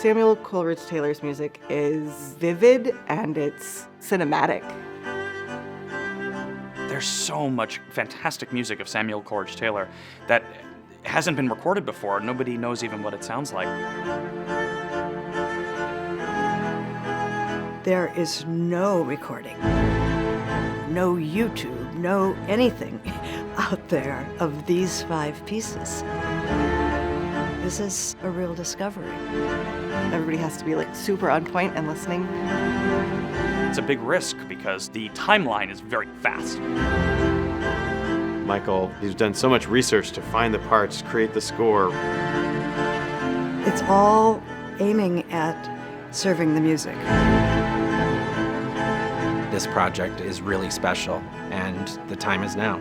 Samuel Coleridge-Taylor's music is vivid and it's cinematic. There's so much fantastic music of Samuel Coleridge-Taylor that hasn't been recorded before. Nobody knows even what it sounds like. There is no recording, no YouTube, no anything out there of these 5 pieces. This is a real discovery. Everybody has to be like super on point and listening. It's a big risk because the timeline is very fast. Michael, he's done so much research to find the parts, create the score. It's all aiming at serving the music. This project is really special, and the time is now.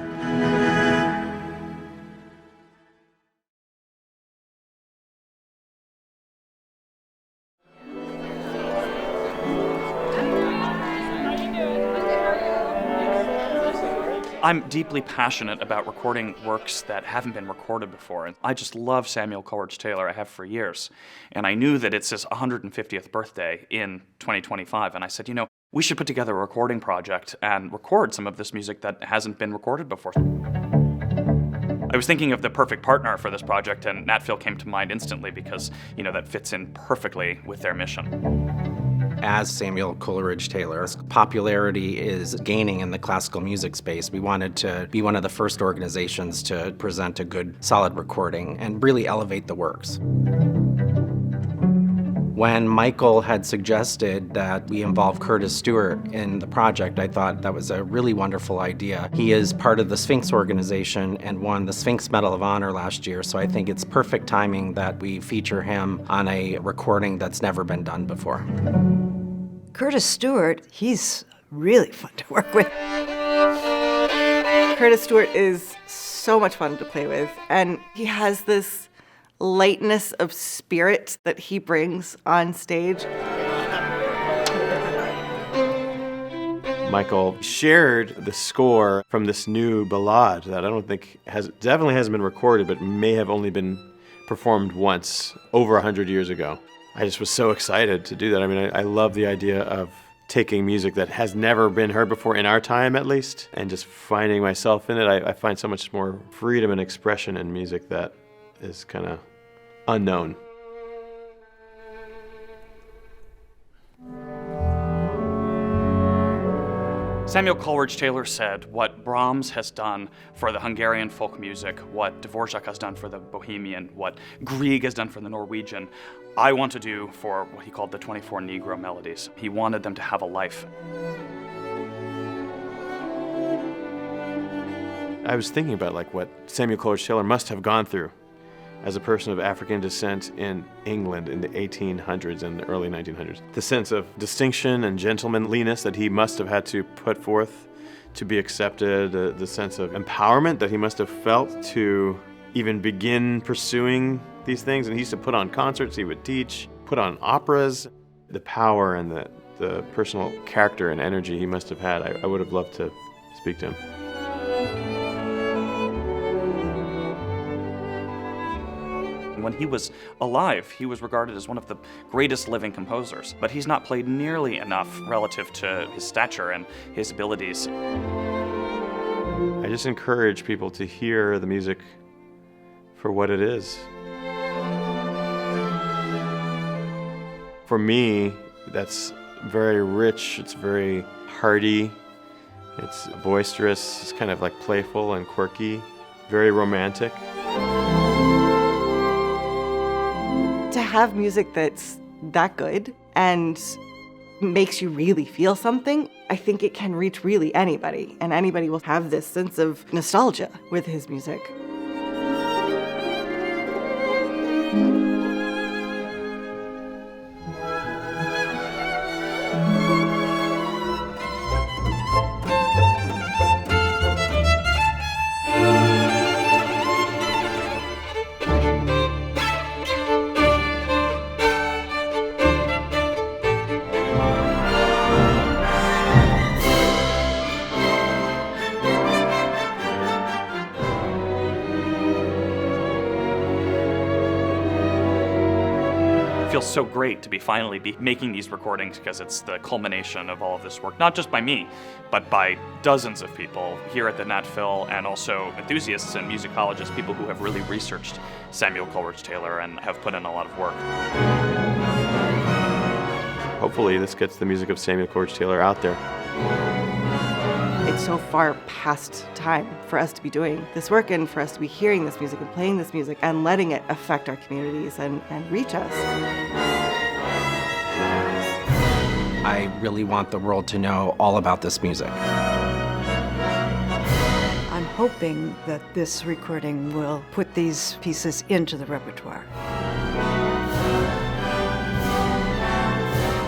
I'm deeply passionate about recording works that haven't been recorded before. And I just love Samuel Coleridge-Taylor. I have for years. And I knew that it's his 150th birthday in 2025. And I said, we should put together a recording project and record some of this music that hasn't been recorded before. I was thinking of the perfect partner for this project, and NatPhil came to mind instantly because, that fits in perfectly with their mission. As Samuel Coleridge-Taylor's popularity is gaining in the classical music space, we wanted to be one of the first organizations to present a good, solid recording and really elevate the works. When Michael had suggested that we involve Curtis Stewart in the project, I thought that was a really wonderful idea. He is part of the Sphinx organization and won the Sphinx Medal of Honor last year, so I think it's perfect timing that we feature him on a recording that's never been done before. Curtis Stewart, he's really fun to work with. Curtis Stewart is so much fun to play with, and he has this lightness of spirit that he brings on stage. Michael shared the score from this new ballade that I don't think definitely hasn't been recorded, but may have only been performed once over 100 years ago. I just was so excited to do that. I mean, I love the idea of taking music that has never been heard before in our time, at least, and just finding myself in it. I find so much more freedom and expression in music that is kind of unknown. Samuel Coleridge-Taylor said what Brahms has done for the Hungarian folk music, what Dvorak has done for the Bohemian, what Grieg has done for the Norwegian, I want to do for what he called the 24 Negro Melodies. He wanted them to have a life. I was thinking about what Samuel Coleridge-Taylor must have gone through as a person of African descent in England in the 1800s and the early 1900s. The sense of distinction and gentlemanliness that he must have had to put forth to be accepted, the sense of empowerment that he must have felt to even begin pursuing these things. And he used to put on concerts, he would teach, put on operas. The power and the personal character and energy he must have had, I would have loved to speak to him. When he was alive, he was regarded as one of the greatest living composers, but he's not played nearly enough relative to his stature and his abilities. I just encourage people to hear the music for what it is. For me, that's very rich, it's very hearty, it's boisterous, it's kind of playful and quirky, very romantic. To have music that's that good and makes you really feel something, I think it can reach really anybody, and anybody will have this sense of nostalgia with his music. feels so great to be finally making these recordings because it's the culmination of all of this work, not just by me, but by dozens of people here at the NatPhil and also enthusiasts and musicologists, people who have really researched Samuel Coleridge-Taylor and have put in a lot of work. Hopefully this gets the music of Samuel Coleridge-Taylor out there. It's so far past time for us to be doing this work and for us to be hearing this music and playing this music and letting it affect our communities and reach us. I really want the world to know all about this music. I'm hoping that this recording will put these pieces into the repertoire.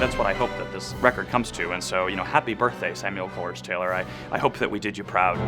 That's what I hope that this record comes to, and so, happy birthday, Samuel Coleridge-Taylor. I hope that we did you proud.